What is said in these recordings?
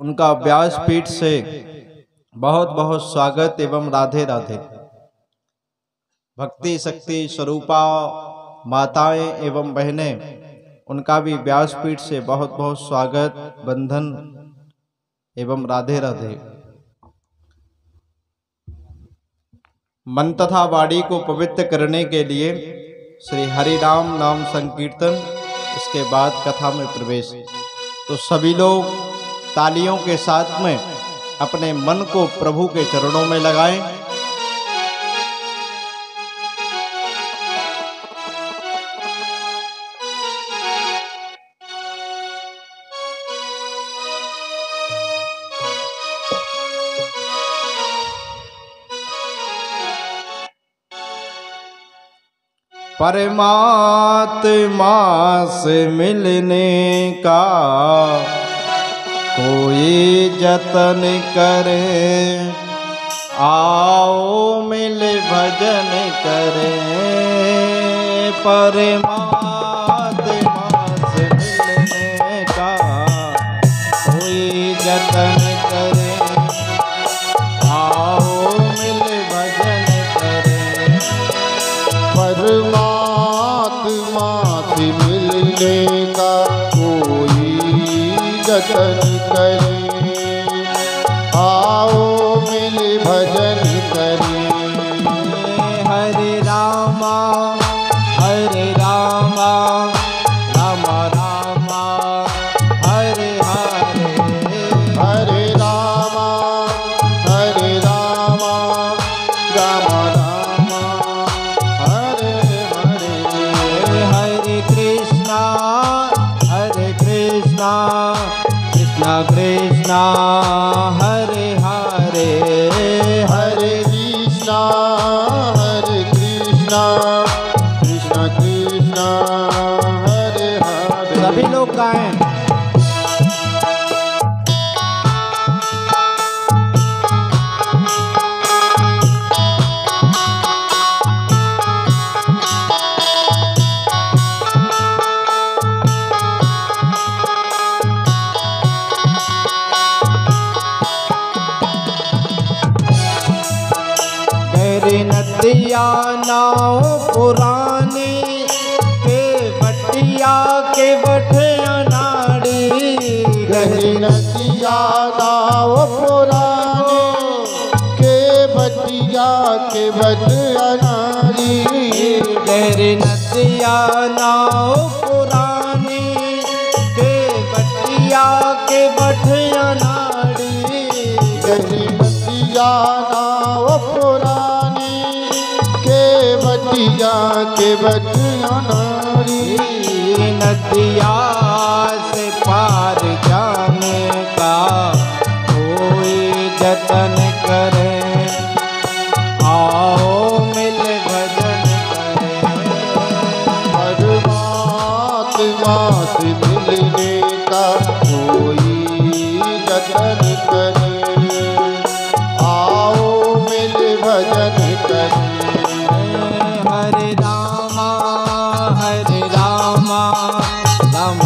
उनका व्यासपीठ से बहुत बहुत स्वागत एवं राधे राधे। भक्ति शक्ति स्वरूपा माताएं एवं बहनें, उनका भी व्यासपीठ से बहुत बहुत स्वागत, बंधन एवं राधे राधे। मन तथा वाणी को पवित्र करने के लिए श्री हरि राम नाम संकीर्तन, इसके बाद कथा में प्रवेश। तो सभी लोग तालियों के साथ में अपने मन को प्रभु के चरणों में लगाएं। परमात्मा से मिलने का कोई जतन करे, आओ मिल भजन करें। परमात्मा से मिलने का कोई जतन करे, आओ मिल भजन करें। परमात्मा से मिलने का कोई जतन करे, आओ मिल भजन करें। हरे रामा राम रामा हरे हरे, हरे रामा राम राम हरे हरे। हरे कृष्णा कृष्णा कृष्णा हरे हरे, हरे कृष्णा कृष्णा कृष्णा हरे हरे। सभी लोग गाएं। नदिया नाव पुरानी के बटिया के बठिया नाड़ी, गहरी नदिया नाव पुरानी के बटिया नारी। गहरी नदिया नाव पुरानी के बटिया के बठिया नाड़ी, गहरी नदिया नाव पुरानी के बटिया नारी। नदिया से पार जाने का कोई जतन करे, आओ मिल भजन करें। परमात्मा से मिलने का कोई जतन करे, आओ मिल भजन करें। हरे रामा राम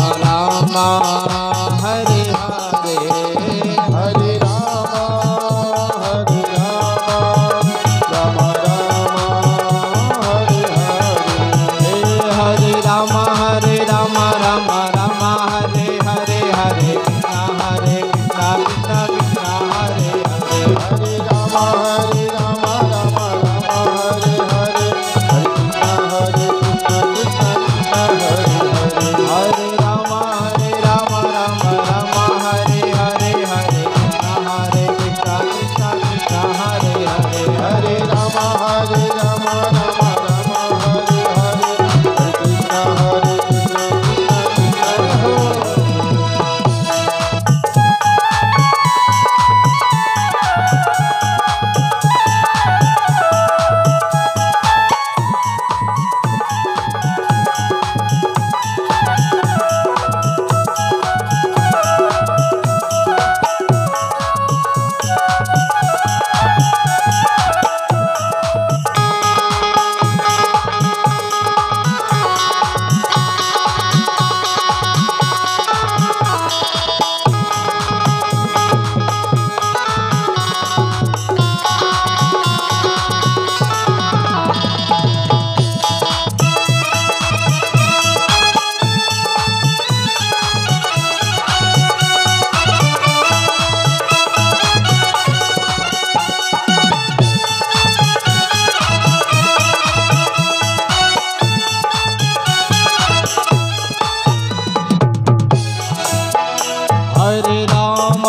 राम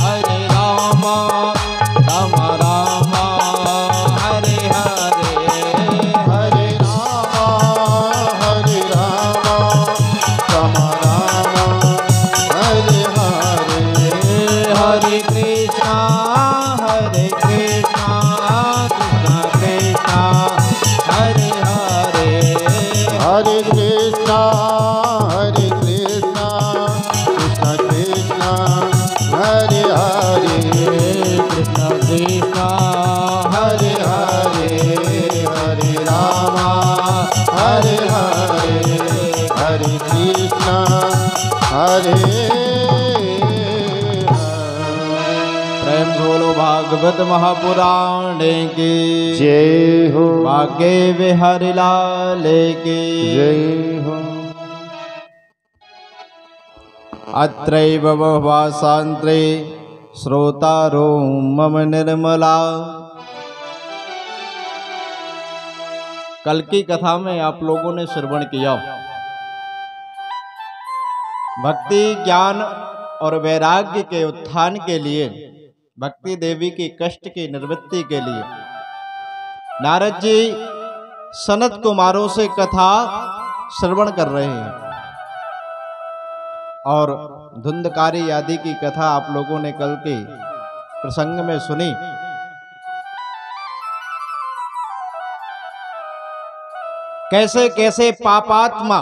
हरे राम राम राम हरे हरे हरे राम राम राम हरे हरे हरे कृष्णा कृष्णा कृष्णा हरे हरे हरे कृष्णा कृष्णा कृष्णा हरे हरे कृष्णा कृष्णा हरे हरे हरे राम हरे हरे हरे कृष्णा हरे प्रेम बोलो भागवत महापुराण की जय हो भाग्य बिहारी लाल की जय हो अत्रैव वासांत्रे श्रोतारो मम निर्मला। कल की कथा में आप लोगों ने श्रवण किया भक्ति ज्ञान और वैराग्य के उत्थान के लिए, भक्ति देवी की कष्ट की निवृत्ति के लिए नारद जी सनत कुमारों से कथा श्रवण कर रहे हैं और धुंधकारी आदि की कथा आप लोगों ने कल के प्रसंग में सुनी। कैसे कैसे पापात्मा,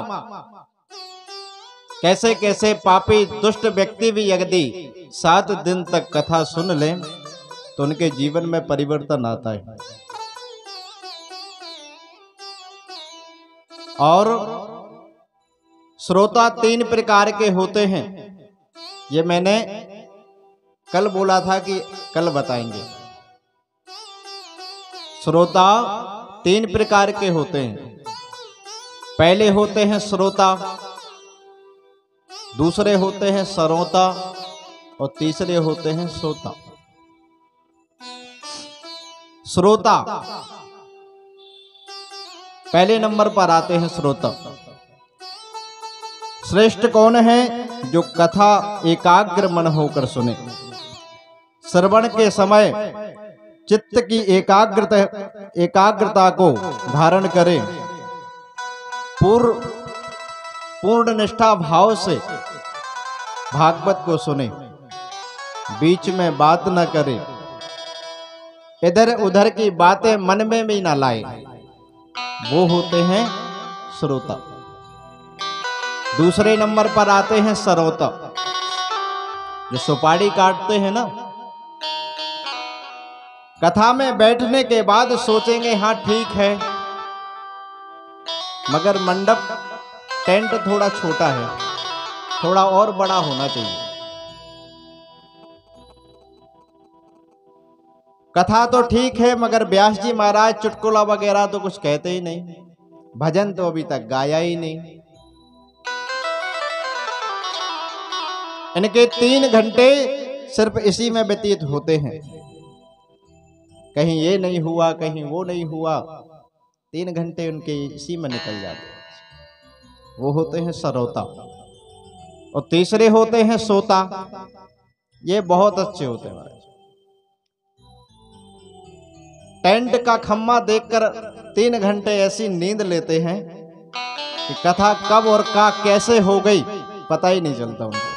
कैसे कैसे पापी दुष्ट व्यक्ति भी यदि 7 दिन तक कथा सुन लें तो उनके जीवन में परिवर्तन आता है। और श्रोता 3 प्रकार के होते हैं, ये मैंने कल बोला था कि कल बताएंगे। श्रोता 3 प्रकार के होते हैं। पहले होते हैं श्रोता, दूसरे होते हैं सरोता और तीसरे होते हैं सोता। श्रोता पहले नंबर पर आते हैं श्रोता। श्रेष्ठ कौन है? जो कथा एकाग्र मन होकर सुने, श्रवण के समय चित्त की एकाग्रता को धारण करे, पूर्ण निष्ठा भाव से भागवत को सुने, बीच में बात न करे, इधर उधर की बातें मन में भी ना लाए, वो होते हैं श्रोता। दूसरे नंबर पर आते हैं सरोता। जो सुपारी काटते हैं ना, कथा में बैठने के बाद सोचेंगे हाँ ठीक है, मगर मंडप टेंट थोड़ा छोटा है, थोड़ा और बड़ा होना चाहिए। कथा तो ठीक है मगर व्यास जी महाराज चुटकुला वगैरह तो कुछ कहते ही नहीं, भजन तो अभी तक गाया ही नहीं। इनके 3 घंटे सिर्फ इसी में व्यतीत होते हैं, कहीं ये नहीं हुआ कहीं वो नहीं हुआ, 3 घंटे उनके इसी में निकल जाते हैं। वो होते हैं सरोता। और तीसरे होते हैं सोता। ये बहुत अच्छे होते हैं महाराज। टेंट का खम्मा देखकर 3 घंटे ऐसी नींद लेते हैं कि कथा कब और का कैसे हो गई पता ही नहीं चलता उनको।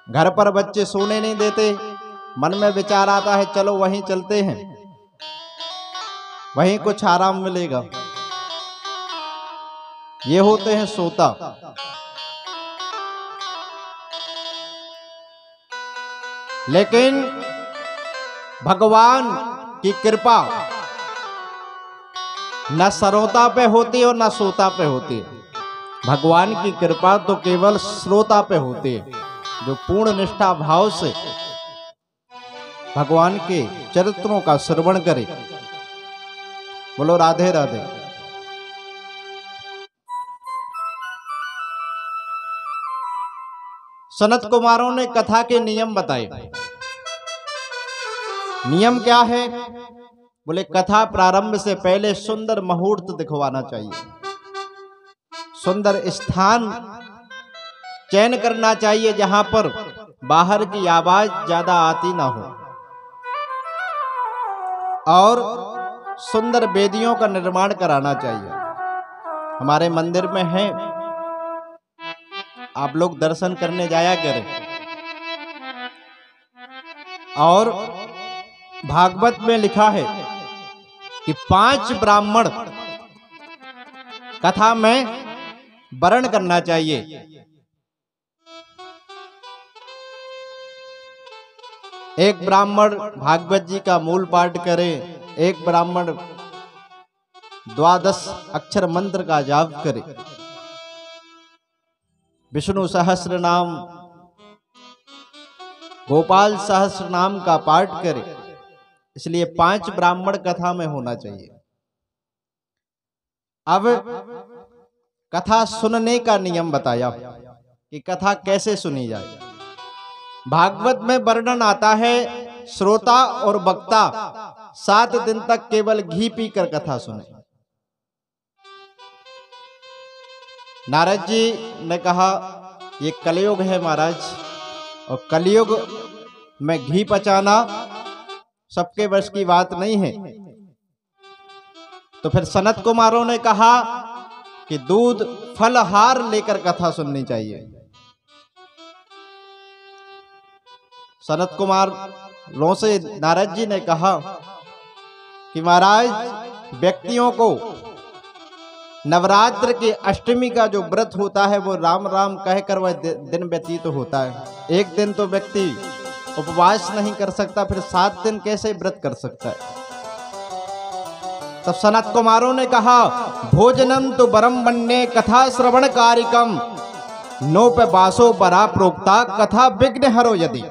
घर पर बच्चे सोने नहीं देते, मन में विचार आता है चलो वहीं चलते हैं, वहीं कुछ आराम मिलेगा। ये होते हैं सोता। लेकिन भगवान की कृपा न सरोता पे होती और न सोता पे होती है। भगवान की कृपा तो केवल श्रोता पे होती है, जो पूर्ण निष्ठा भाव से भगवान के चरित्रों का श्रवण करे। बोलो राधे राधे। सनत कुमारों ने कथा के नियम बताए। नियम क्या है? बोले कथा प्रारंभ से पहले सुंदर मुहूर्त दिखवाना चाहिए, सुंदर स्थान चयन करना चाहिए जहां पर बाहर की आवाज ज्यादा आती ना हो, और सुंदर वेदियों का निर्माण कराना चाहिए। हमारे मंदिर में है, आप लोग दर्शन करने जाया करें। और भागवत में लिखा है कि 5 ब्राह्मण कथा में वर्ण करना चाहिए। एक ब्राह्मण भागवत जी का मूल पाठ करे, एक ब्राह्मण 12 अक्षर मंत्र का जाप करे, विष्णु सहस्र नाम, गोपाल सहस्र नाम का पाठ करे। इसलिए 5 ब्राह्मण कथा में होना चाहिए। अब कथा सुनने का नियम बताया कि कथा कैसे सुनी जाए। भागवत में वर्णन आता है, श्रोता और वक्ता 7 दिन तक केवल घी पीकर कथा सुने। नारद जी ने कहा, ये कलयुग है महाराज, और कलयुग में घी पचाना सबके बस की बात नहीं है। तो फिर सनत कुमारों ने कहा कि दूध फलहार लेकर कथा सुननी चाहिए। सनत कुमारों से नारद जी ने कहा कि महाराज, व्यक्तियों को नवरात्र की अष्टमी का जो व्रत होता है वो राम राम कहकर वह दिन व्यतीत होता है। एक दिन तो व्यक्ति उपवास नहीं कर सकता, फिर 7 दिन कैसे व्रत कर सकता है। तब सनत कुमारों ने कहा, भोजनम तो बरम बन्ने कथा श्रवण कारिकम नोप बासो बरा प्रोक्ता कथा विघ्न हरो यदि।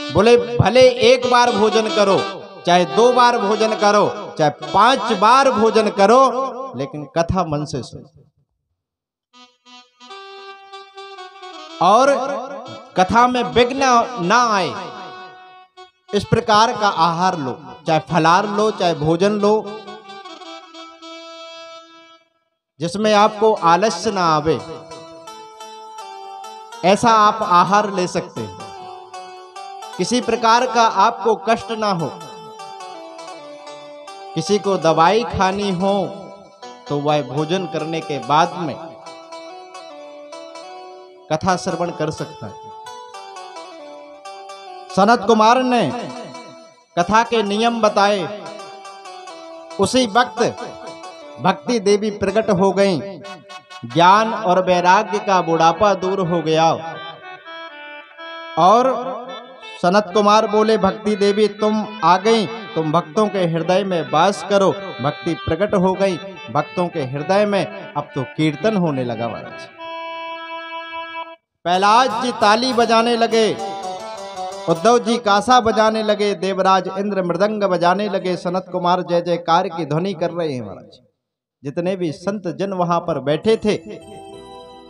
बोले भले एक बार भोजन करो, चाहे 2 बार भोजन करो, चाहे 5 बार भोजन करो, लेकिन कथा मन से सुनो। और कथा में विघ्न ना आए, इस प्रकार का आहार लो, चाहे फलाहार लो, चाहे भोजन लो, जिसमें आपको आलस्य ना आवे, ऐसा आप आहार ले सकते हैं। किसी प्रकार का आपको कष्ट ना हो। किसी को दवाई खानी हो तो वह भोजन करने के बाद में कथा श्रवण कर सकता है। सनत कुमार ने कथा के नियम बताए। उसी वक्त भक्ति देवी प्रकट हो गईं। ज्ञान और वैराग्य का बुढ़ापा दूर हो गया। और सनत कुमार बोले, भक्ति देवी तुम आ गई, तुम भक्तों के हृदय में वास करो। भक्ति प्रकट हो गई भक्तों के हृदय में। अब तो कीर्तन होने लगा महाराज। प्रहलाद जी ताली बजाने लगे, उद्धव जी कासा बजाने लगे, देवराज इंद्र मृदंग बजाने लगे। सनत कुमार जय जयकार की ध्वनि कर रहे हैं महाराज। जितने भी संत जन वहां पर बैठे थे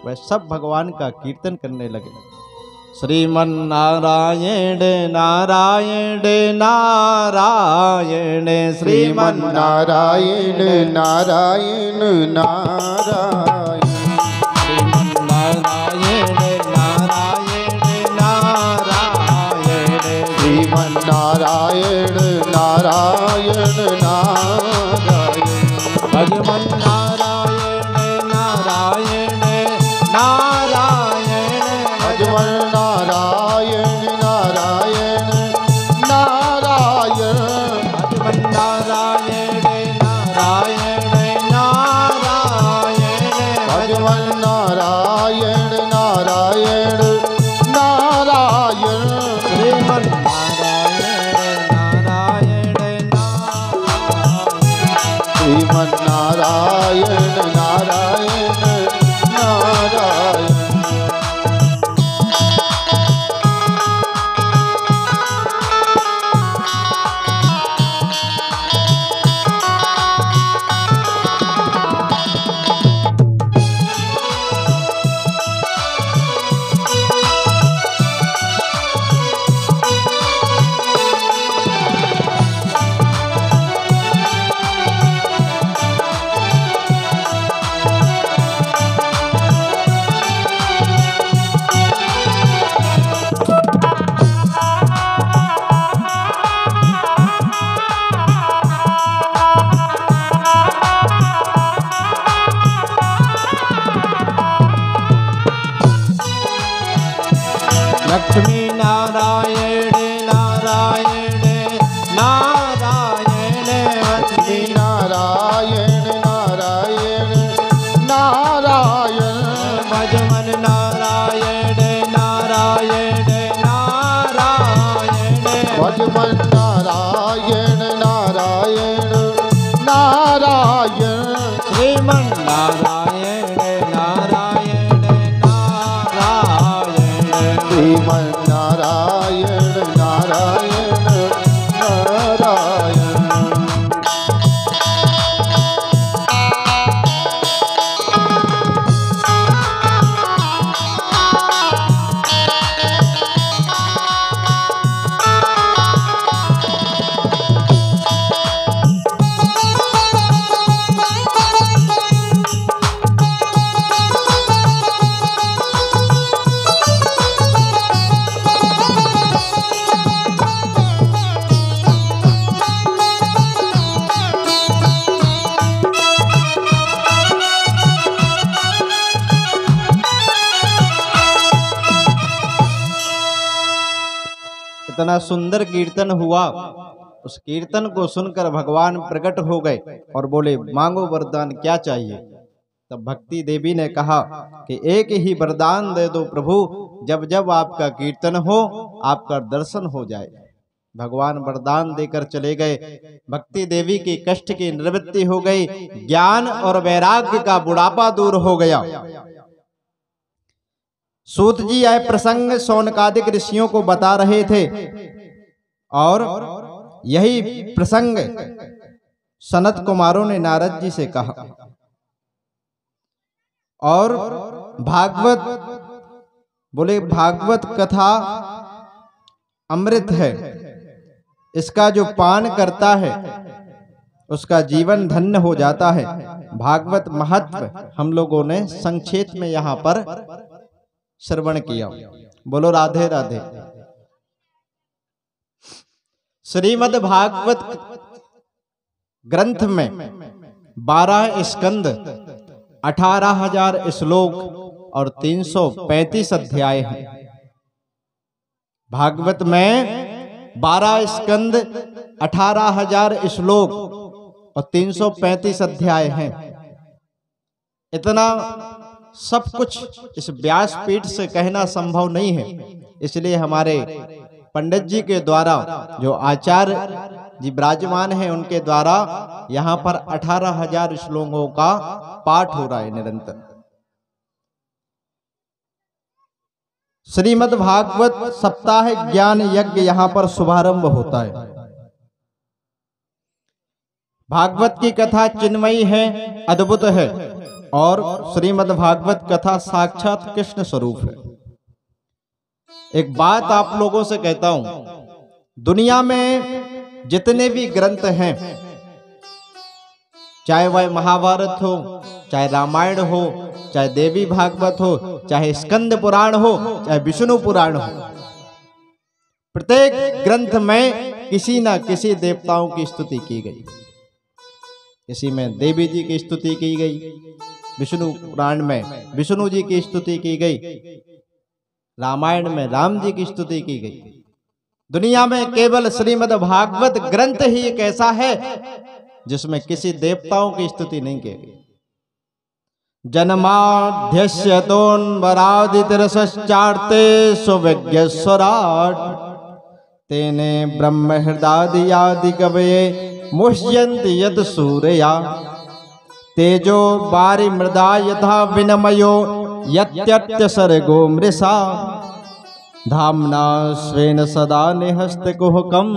वह सब भगवान का कीर्तन करने लगे। श्रीमन नारायण नारायण नारायण, श्रीमन नारायण नारायण नारायण, श्रीमन नारायण नारायण नारायण, श्रीमन नारायण नारायण नारायण, भगवन नारायण नारायण नारायण, भगवन नारायण नारायण नारायण, भगवन नारायण नारायण नारायण, भगवन नारायण नारायण नारायण, श्रीमन नारायण नारायण नारायण, श्रीमन नारायण नारायण नारायण। लक्ष्मी नारायण नारायण नारायण लक्ष्मी नारायण नारायण नारायण भजमन नारायण नारायण नारायण भजमन नारायण नारायण नारायण श्रीमन नारायण नारायण नारायण श्रीमन नारायण नारायण नारायण इतना सुंदर कीर्तन हुआ। उस कीर्तन को सुनकर भगवान प्रकट हो गए और बोले, मांगो वरदान, क्या चाहिए। तब भक्ति देवी ने कहा कि एक ही वरदान दे दो प्रभु, जब जब आपका कीर्तन हो आपका दर्शन हो जाए। भगवान वरदान देकर चले गए। भक्ति देवी की कष्ट की निवृत्ति हो गई, ज्ञान और वैराग्य का बुढ़ापा दूर हो गया। सूत जी आए प्रसंग शौनकादिक ऋषियों को बता रहे थे और यही प्रसंग सनत कुमारों ने नारद जी से कहा। और भागवत बोले, भागवत कथा अमृत है, इसका जो पान करता है उसका जीवन धन्य हो जाता है। भागवत महत्व हम लोगों ने संक्षेप में यहाँ पर श्रवण किया। बोलो राधे राधे। श्रीमद् भागवत ग्रंथ में 12 स्कंद, 18,000 श्लोक और 335 अध्याय हैं। भागवत में 12 स्कंद, 18,000 श्लोक और 335 अध्याय हैं। इतना सब कुछ इस व्यासपीठ से कहना संभव नहीं है, इसलिए हमारे पंडित जी के द्वारा, जो आचार्य जी विराजमान हैं, उनके द्वारा यहाँ पर 18,000 श्लोकों का पाठ हो रहा है निरंतर। श्रीमद् भागवत सप्ताह ज्ञान यज्ञ यहाँ पर शुभारंभ होता है। भागवत की कथा चिन्मयी है, अद्भुत है और श्रीमद् भागवत कथा साक्षात कृष्ण स्वरूप है। एक बात आप लोगों से कहता हूं, दुनिया में जितने भी ग्रंथ हैं, चाहे वह महाभारत हो, चाहे रामायण हो, चाहे देवी भागवत हो, चाहे स्कंद पुराण हो, चाहे विष्णु पुराण हो, प्रत्येक ग्रंथ में किसी न किसी देवताओं की स्तुति की गई। किसी में देवी जी की स्तुति की गई, विष्णु पुराण में विष्णु जी की स्तुति की गई, रामायण में राम जी की स्तुति की गई। दुनिया में केवल श्रीमद् भागवत ग्रंथ ही एक ऐसा है जिसमें किसी देवताओं की स्तुति नहीं की गई। जन्माद्यस्य तोन्वरादितिरसश्चार्ते सुविज्ञस्वराट् तेने ब्रह्म हृदादि कवये मुह्यन्ति यत् सूरया तेजो वारि मृदा यथा विनमयो यत्यत्य सर्गो मृषा धाम्ना स्वेन सदा निहस्तकुहकं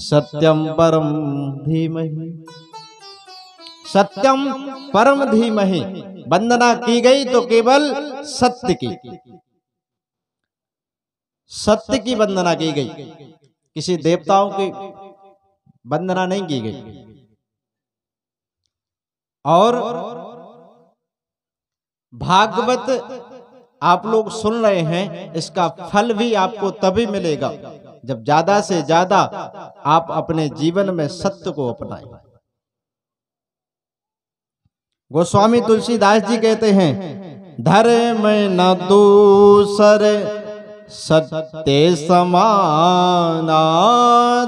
सत्यं परम धीमहि। सत्यम परम धीमहि वंदना की गई तो केवल सत्य की, सत्य की वंदना की गई, किसी देवताओं की वंदना नहीं की गई। और भागवत आप लोग सुन रहे हैं, इसका फल भी आपको तभी मिलेगा जब ज्यादा से ज्यादा आप अपने जीवन में सत्य को अपनाएं। गोस्वामी तुलसीदास जी कहते हैं, धर्म न दूसर सत्य समाना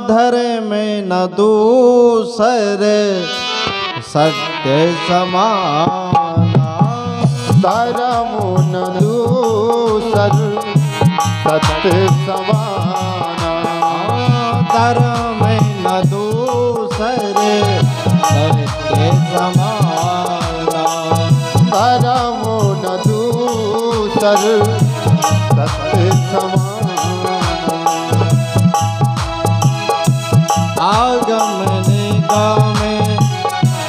धर्म न दूसर, सत्य समाना धर्म न दूसर, सत्य समाना धर्म न दूसर, सत्य समाना धर्म न दूसर, सत्य समाना आगम निगम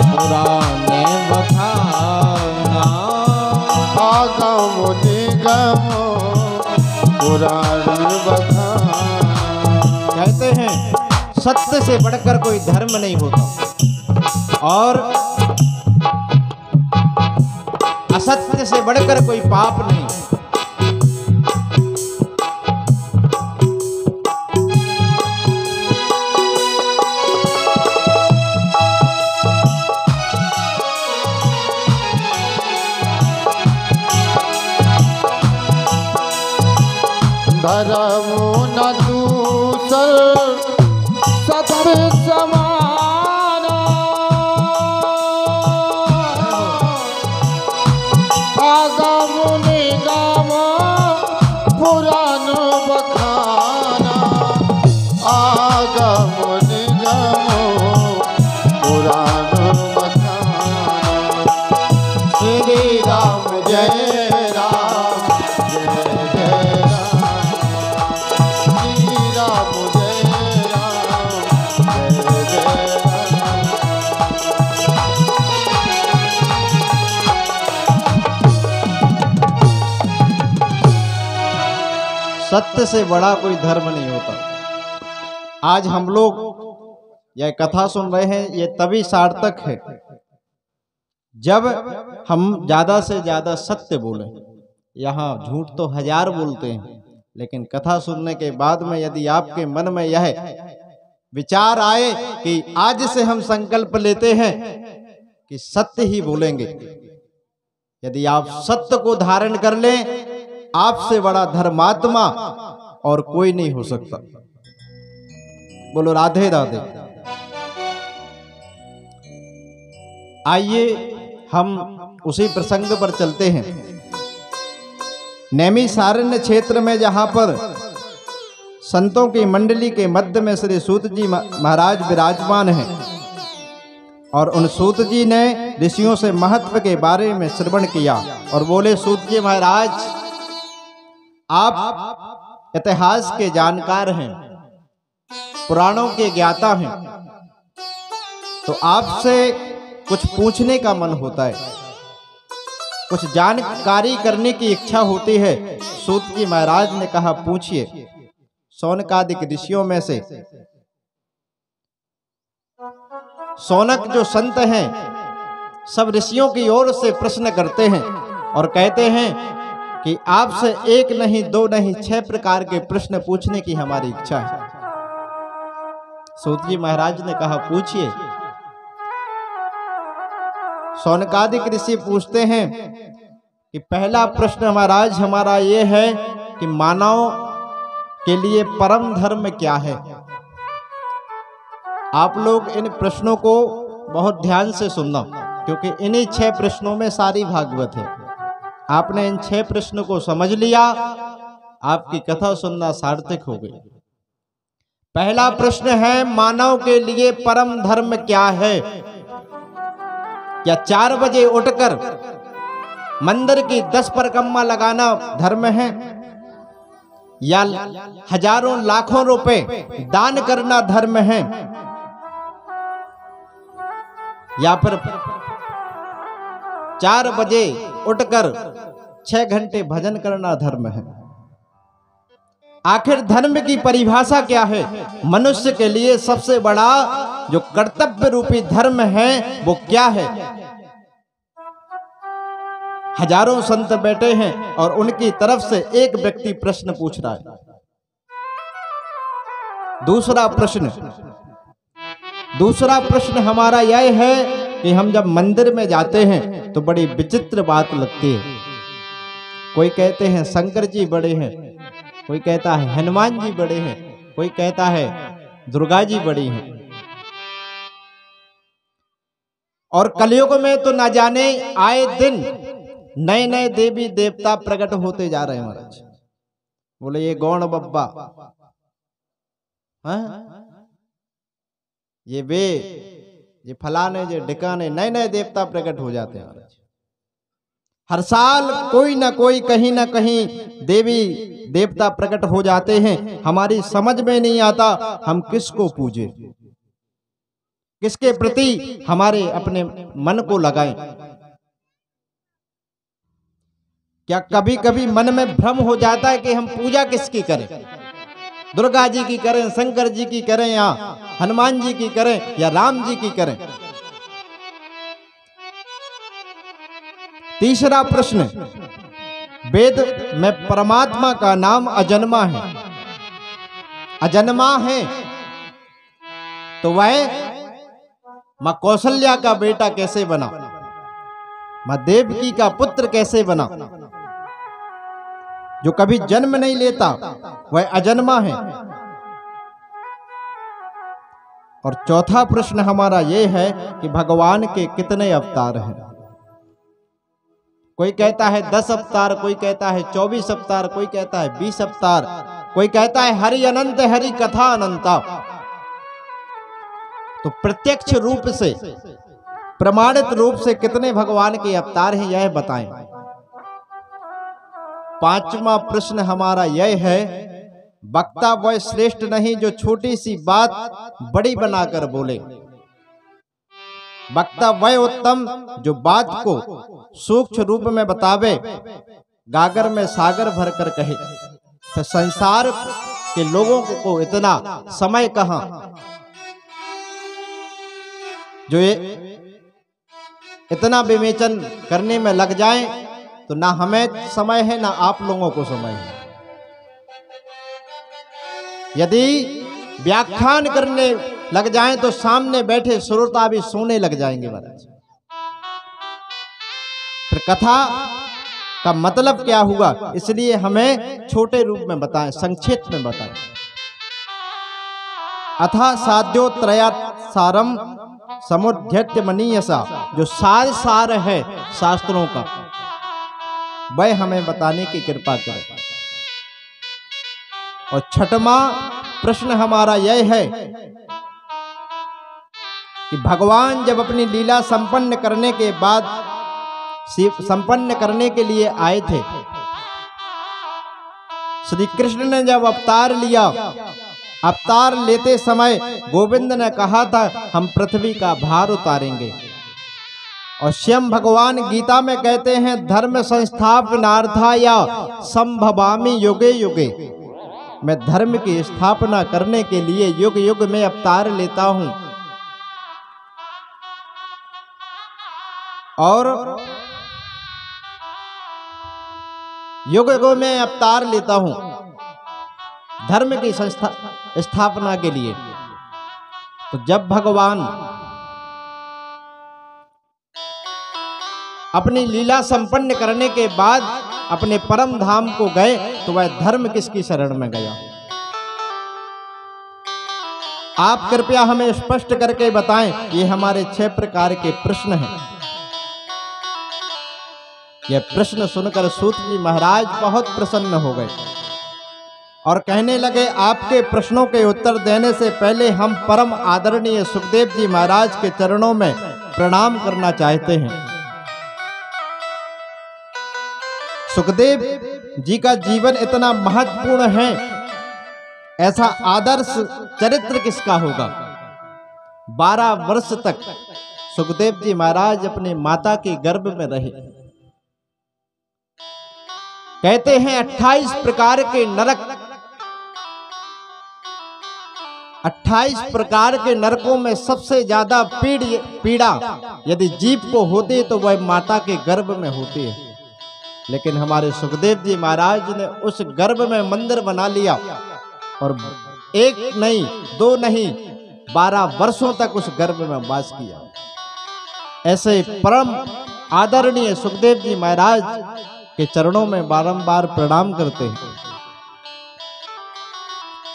पुराने बखाना, आगम निगम पुराण बखाना। कहते हैं सत्य से बढ़कर कोई धर्म नहीं होता और असत्य से बढ़कर कोई पाप नहीं। धर्म न दूसर, सत्य समाना आगम निगम पुराण बखाना, आगम निगम पुराण बखाना। श्री राम जय राम, जय जय राम, श्री राम जय राम, जय जय राम। सत्य से बड़ा कोई धर्म नहीं होता। आज हम लोग यह कथा सुन रहे हैं, ये तभी सार्थक है जब हम ज्यादा से ज्यादा सत्य बोलें। यहाँ झूठ तो हजार बोलते हैं, लेकिन कथा सुनने के बाद में यदि आपके मन में यह विचार आए कि आज से हम संकल्प लेते हैं कि सत्य ही बोलेंगे, यदि आप सत्य को धारण कर लें, आपसे बड़ा धर्मात्मा और कोई नहीं हो सकता। बोलो राधे राधे। आइए हम उसी प्रसंग पर चलते हैं। नैमिषारण्य क्षेत्र में जहां पर संतों की मंडली के मध्य में श्री सूत जी महाराज विराजमान हैं और उन सूत जी ने ऋषियों से महत्व के बारे में श्रवण किया और बोले, सूत जी महाराज आप इतिहास के जानकार हैं, पुराणों के ज्ञाता हैं, तो आपसे कुछ पूछने का मन होता है, कुछ जानकारी करने की इच्छा होती है। सूत जी महाराज ने कहा, पूछिए। शौनकादिक ऋषियों में से शौनक जो संत हैं, सब ऋषियों की ओर से प्रश्न करते हैं और कहते हैं कि आपसे एक नहीं, दो नहीं, 6 प्रकार के प्रश्न पूछने की हमारी इच्छा है। सूत जी महाराज ने कहा, पूछिए। शौनकादिक ऋषि पूछते हैं कि पहला प्रश्न महाराज हमारा ये है कि मानव के लिए परम धर्म क्या है। आप लोग इन प्रश्नों को बहुत ध्यान से सुनना, क्योंकि इन्हीं 6 प्रश्नों में सारी भागवत है। आपने इन 6 प्रश्नों को समझ लिया, आपकी कथा सुनना सार्थक हो गई। पहला प्रश्न है, मानव के लिए परम धर्म क्या है? क्या 4 बजे उठकर मंदिर की 10 परिक्रमा लगाना धर्म है, या हजारों लाखों रुपए दान करना धर्म है, या फिर 4 बजे उठकर 6 घंटे भजन करना धर्म है? आखिर धर्म की परिभाषा क्या है? मनुष्य के लिए सबसे बड़ा जो कर्तव्य रूपी धर्म है वो क्या है? हजारों संत बैठे हैं और उनकी तरफ से एक व्यक्ति प्रश्न पूछ रहा है। दूसरा प्रश्न हमारा यह है कि हम जब मंदिर में जाते हैं तो बड़ी विचित्र बात लगती है। कोई कहते हैं शंकर जी बड़े हैं, कोई कहता है हनुमान जी बड़े हैं, कोई कहता है दुर्गा जी बड़ी हैं। और कलयुग में तो ना जाने आए दिन नए नए देवी देवता प्रकट होते जा रहे हैं महाराज। बोले ये गौण बब्बा, ये वे, ये फलाने, ये ढिकाने, नए नए देवता प्रकट हो जाते हैं महाराज। हर साल कोई ना कोई कहीं ना कहीं देवी देवता प्रकट हो जाते हैं। हमारी समझ में नहीं आता हम किसको पूजे, किसके प्रति हमारे अपने मन को लगाएं। क्या कभी कभी मन में भ्रम हो जाता है कि हम पूजा किसकी करें, दुर्गा जी की करें, शंकर जी की करें, या हनुमान जी की करें, या राम जी की करें। तीसरा प्रश्न, वेद में परमात्मा का नाम अजन्मा है। अजन्मा है तो वह मां कौशल्या का बेटा कैसे बना, मां देवकी का पुत्र कैसे बना? जो कभी जन्म नहीं लेता वह अजन्मा है। और चौथा प्रश्न हमारा यह है कि भगवान के कितने अवतार हैं? कोई कहता है 10 अवतार, कोई कहता है 24 अवतार, कोई कहता है 20 अवतार, कोई कहता है हरि अनंत, हरि कथा अनंता। तो प्रत्यक्ष रूप से, प्रमाणित रूप से कितने भगवान के अवतार हैं यह बताएं। पांचवा प्रश्न हमारा यह है, वक्ता वह श्रेष्ठ नहीं जो छोटी सी बात बड़ी बनाकर बोले। वक्ता वह उत्तम जो बात को सूक्ष्म रूप में बतावे, गागर में सागर भरकर कहे। तो संसार के लोगों को इतना समय कहां जो ये इतना विवेचन करने में लग जाएं, तो ना हमें समय है ना आप लोगों को समय है। यदि व्याख्यान करने लग जाएं तो सामने बैठे श्रोता भी सोने लग जाएंगे महाराज। फिर कथा का मतलब क्या हुआ, इसलिए हमें छोटे रूप में बताएं, संक्षिप्त में बताएं। अथा साध्यो त्रयासारम समुद्यत्य मनीयसा, जो सार है शास्त्रों का वह हमें बताने की कृपा करें। और छठवां प्रश्न हमारा यह है कि भगवान जब अपनी लीला संपन्न करने के बाद, संपन्न करने के लिए आए थे, श्री कृष्ण ने जब अवतार लिया, अवतार लेते समय गोविंद ने कहा था हम पृथ्वी का भार उतारेंगे। और स्वयं भगवान गीता में कहते हैं धर्म संस्थापनार्थाय संभवामि युगे युगे, मैं धर्म की स्थापना करने के लिए युग युग में अवतार लेता हूं। और युग युग में अवतार लेता हूं धर्म की स्थापना के लिए। तो जब भगवान अपनी लीला संपन्न करने के बाद अपने परम धाम को गए, तो वह धर्म किसकी शरण में गया? आप कृपया हमें स्पष्ट करके बताएं। ये हमारे 6 प्रकार के प्रश्न हैं। यह प्रश्न सुनकर सूत जी महाराज बहुत प्रसन्न हो गए और कहने लगे आपके प्रश्नों के उत्तर देने से पहले हम परम आदरणीय सुखदेव जी महाराज के चरणों में प्रणाम करना चाहते हैं। सुखदेव जी का जीवन इतना महत्वपूर्ण है, ऐसा आदर्श चरित्र किसका होगा? 12 वर्ष तक सुखदेव जी महाराज अपने माता के गर्भ में रहे। कहते हैं 28 प्रकार के नरक, 28 प्रकार के नरकों में सबसे ज्यादा पीड़ा यदि जीव को होती तो वह माता के गर्भ में होती है। लेकिन हमारे सुखदेव जी महाराज ने उस गर्भ में मंदिर बना लिया और 1 नहीं 2 नहीं 12 वर्षों तक उस गर्भ में वास किया। ऐसे परम आदरणीय सुखदेव जी महाराज के चरणों में बारंबार प्रणाम करते हैं।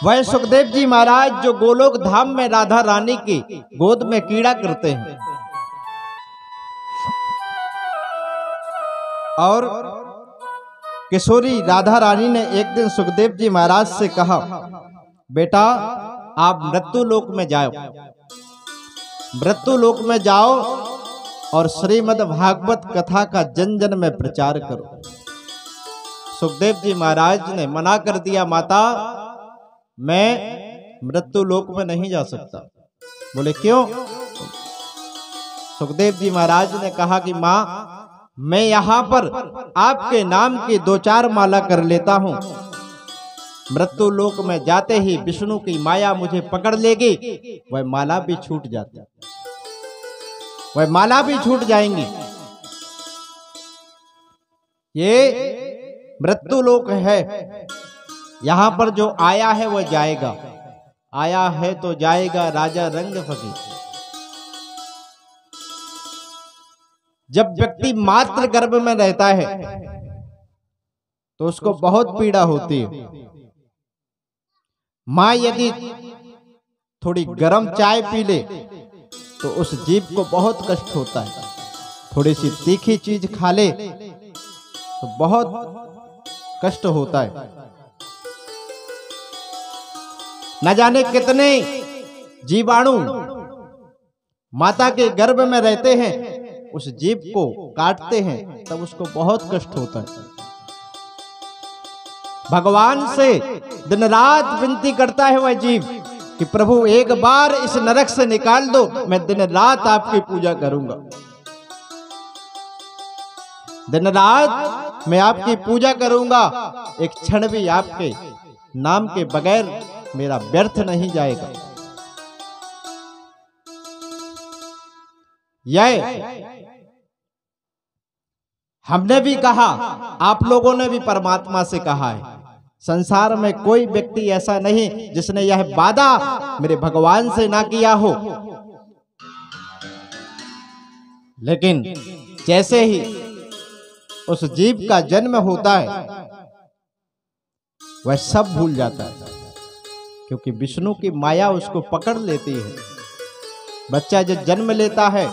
वह सुखदेव जी महाराज जो गोलोक धाम में राधा रानी की गोद में कीड़ा करते हैं और किशोरी राधा रानी ने एक दिन सुखदेव जी महाराज से कहा, बेटा आप मृत्यु लोक में जाओ, मृत्यु लोक में जाओ और श्रीमद् भागवत कथा का जन जन में प्रचार करो। सुखदेव जी महाराज ने मना कर दिया, माता मैं मृत्यु लोक में नहीं जा सकता। बोले क्यों? सुखदेव जी महाराज ने कहा कि मां मैं यहां पर आपके नाम की 2-4 माला कर लेता हूं, मृत्यु लोक में जाते ही विष्णु की माया मुझे पकड़ लेगी, वह माला भी छूट जाती, वह माला भी छूट जाएंगी। ये मृत्यु लोक है, यहां पर जो आया है वह जाएगा, आया है तो जाएगा राजा रंग फकीर। जब व्यक्ति मातृ गर्भ में रहता है तो उसको बहुत पीड़ा होती है। मां यदि थोड़ी गर्म चाय पी ले तो उस जीव को बहुत कष्ट होता है, थोड़ी सी तीखी चीज खा ले तो बहुत कष्ट होता है। न जाने कितने जीवाणु माता के गर्भ में रहते हैं, उस जीव को काटते हैं तब उसको बहुत कष्ट होता है। भगवान से दिन रात विनती करता है वह जीव कि प्रभु एक बार इस नरक से निकाल दो, मैं दिन रात आपकी पूजा करूंगा, दिन रात मैं आपकी पूजा करूंगा, एक क्षण भी आपके नाम के बगैर मेरा व्यर्थ नहीं जाएगा। यह हमने भी कहा, आप लोगों ने भी परमात्मा से कहा है, संसार में कोई व्यक्ति ऐसा नहीं जिसने यह वादा मेरे भगवान से ना किया हो। लेकिन जैसे ही उस जीव का जन्म होता है वह सब भूल जाता है, क्योंकि विष्णु की माया उसको पकड़ लेती है। बच्चा जब जन्म लेता है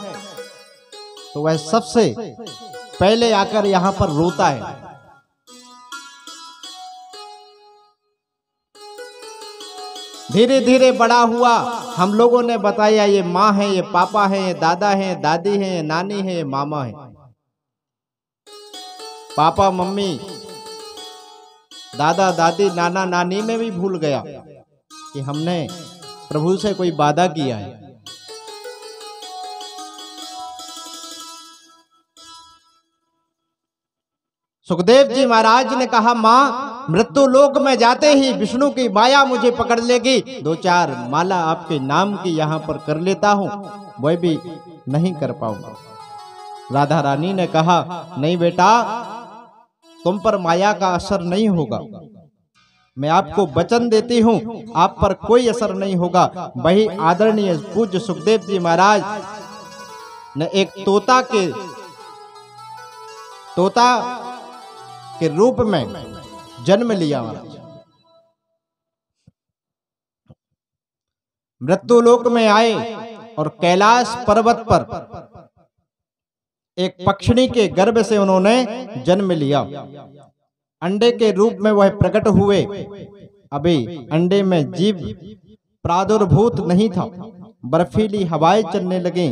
तो वह सबसे पहले आकर यहां पर रोता है। धीरे धीरे बड़ा हुआ, हम लोगों ने बताया ये माँ है, ये पापा है, ये दादा है, ये दादी है, ये नानी है, ये मामा है। पापा मम्मी दादा दादी नाना नानी में भी भूल गया कि हमने प्रभु से कोई वादा किया है। सुखदेव जी महाराज ने कहा, मां मृत्यु लोक में जाते ही विष्णु की माया मुझे पकड़ लेगी, 2-4 माला आपके नाम की यहां पर कर लेता हूं, वह भी नहीं कर पाऊंगा। राधा रानी ने कहा, नहीं बेटा तुम पर माया का असर नहीं होगा, मैं आपको वचन देती हूं आप पर कोई असर नहीं होगा। वही आदरणीय पूज्य सुखदेव जी महाराज ने एक तोता के रूप में जन्म लिया। मृत्यु लोक में आए और कैलाश पर्वत पर एक पक्षिणी के गर्भ से उन्होंने जन्म लिया। अंडे के रूप में वह प्रकट हुए। अभी अंडे में जीव प्रादुर्भूत नहीं था, बर्फीली हवाएं चलने लगी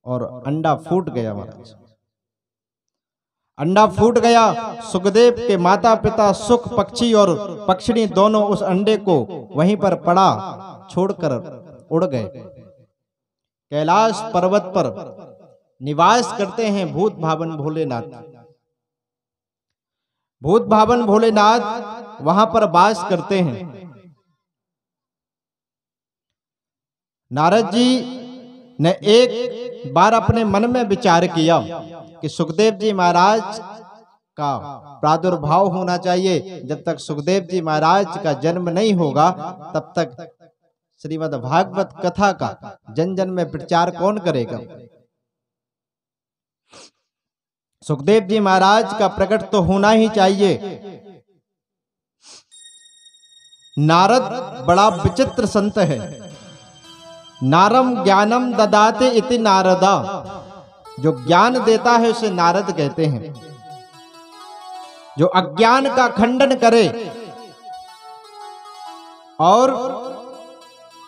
और अंडा फूट गया। महाराज अंडा फूट गया। सुखदेव के माता पिता सुख पक्षी और पक्षिणी दोनों उस अंडे को वहीं पर पड़ा छोड़कर उड़ गए। कैलाश पर्वत पर निवास करते हैं भूत भावन भोलेनाथ। भूत भावन भोलेनाथ वहां पर वास करते हैं। नारद जी ने एक बार अपने मन में विचार किया कि सुखदेव जी महाराज का प्रादुर्भाव होना चाहिए। जब तक सुखदेव जी महाराज का जन्म नहीं होगा तब तक श्रीमद् भागवत कथा का जन जन में प्रचार कौन करेगा। सुखदेव जी महाराज का प्रकट तो होना ही चाहिए। नारद बड़ा विचित्र संत है। नारम ज्ञानम ददाते इति नारदा, जो ज्ञान देता है उसे नारद कहते हैं। जो अज्ञान का खंडन करे और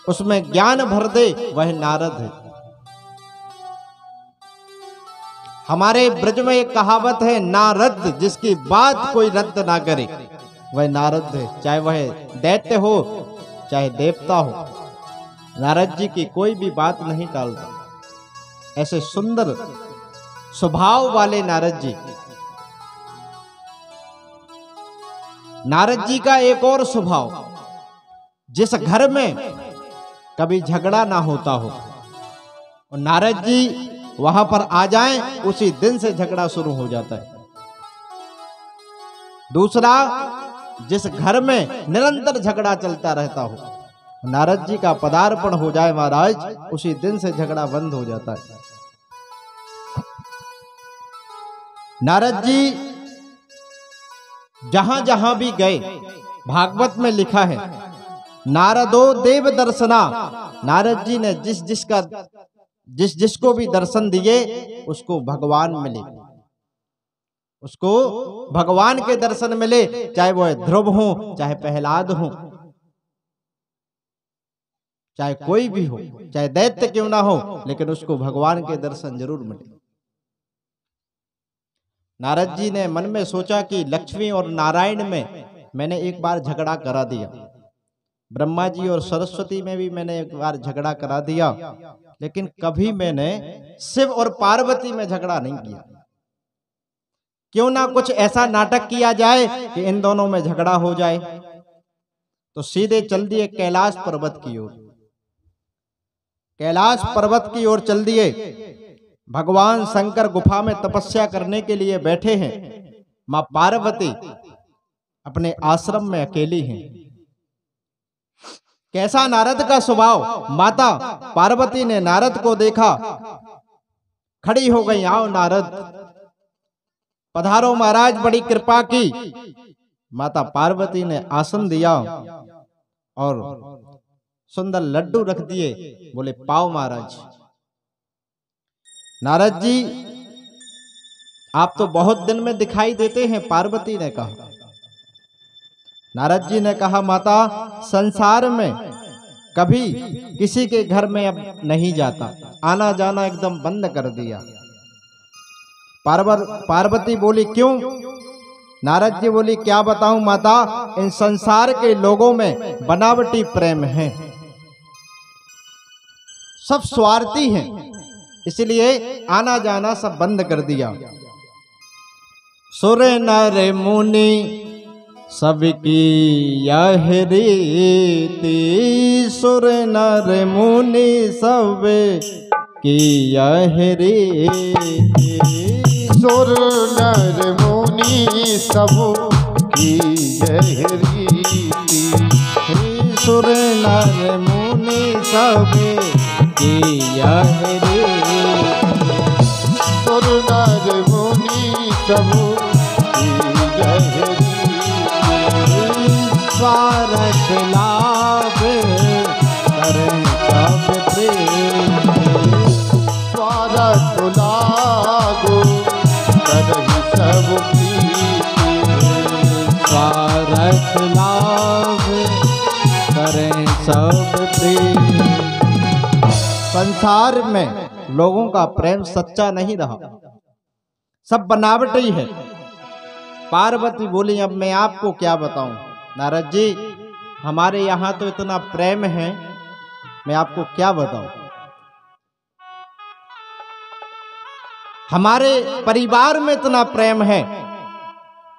उसमें ज्ञान भर दे वह नारद है। हमारे ब्रज में एक कहावत है, नारद जिसकी बात कोई रद्द ना करे वह नारद है। चाहे वह दैत्य हो चाहे देवता हो, नारद जी की कोई भी बात नहीं टालता। ऐसे सुंदर स्वभाव वाले नारद जी। नारद जी का एक और स्वभाव, जिस घर में कभी झगड़ा ना होता हो और नारद जी वहां पर आ जाएं, उसी दिन से झगड़ा शुरू हो जाता है। दूसरा, जिस घर में निरंतर झगड़ा चलता रहता हो, नारद जी का पदार्पण हो जाए महाराज, उसी दिन से झगड़ा बंद हो जाता है। नारद जी जहां जहां भी गए, भागवत में लिखा है, नारदो देव दर्शना, नारद जी ने जिस जिसको भी दर्शन दिए उसको भगवान मिले, उसको भगवान के दर्शन मिले। चाहे वह ध्रुव हो चाहे प्रहलाद हो, चाहे कोई भी हो, चाहे दैत्य क्यों ना हो, लेकिन उसको भगवान के दर्शन जरूर मिले। नारद जी ने मन में सोचा कि लक्ष्मी और नारायण में मैंने एक बार झगड़ा करा दिया, ब्रह्मा जी और सरस्वती में भी मैंने एक बार झगड़ा करा दिया, लेकिन कभी मैंने शिव और पार्वती में झगड़ा नहीं किया। क्यों ना कुछ ऐसा नाटक किया जाए कि इन दोनों में झगड़ा हो जाए। तो सीधे चल दिए कैलाश पर्वत की ओर। कैलाश पर्वत की ओर चल दिए। भगवान शंकर गुफा में तपस्या करने के लिए बैठे हैं। मां पार्वती अपने आश्रम में अकेली हैं। कैसा नारद का स्वभाव। माता पार्वती ने नारद को देखा, खड़ी हो गई, आओ नारद पधारो महाराज, बड़ी कृपा की। माता पार्वती ने आसन दिया और सुंदर लड्डू रख दिए, बोले पाओ महाराज। नारद जी आप तो बहुत दिन में दिखाई देते हैं, पार्वती ने कहा। नारद जी ने कहा, माता संसार में कभी किसी के घर में अब नहीं जाता, आना जाना एकदम बंद कर दिया। पार्वती बोली क्यों? नारद जी बोली क्या बताऊं माता, इन संसार के लोगों में बनावटी प्रेम है, सब स्वार्थी हैं, इसलिए आना जाना सब बंद कर दिया। सुर नर मुनि सबकी यह रीति, सुर नर मुनि सब की यह रीति, सुर नर मुनि सब की यह रीति, सुर नर मुनि सब की यह रीति, सुर नर मुनि सब की यह रीति, स्वार्थ लाभ करें सब प्रेम, स्वार्थ लाभ करहि सब प्रीति, स्वार्थ लाभ करें सब प्रेम। संसार में लोगों का प्रेम सच्चा नहीं रहा, सब बनावटी है। पार्वती बोली अब मैं आपको क्या बताऊं नारद जी, हमारे यहाँ तो इतना प्रेम है, मैं आपको क्या बताऊं। हमारे परिवार में इतना प्रेम है,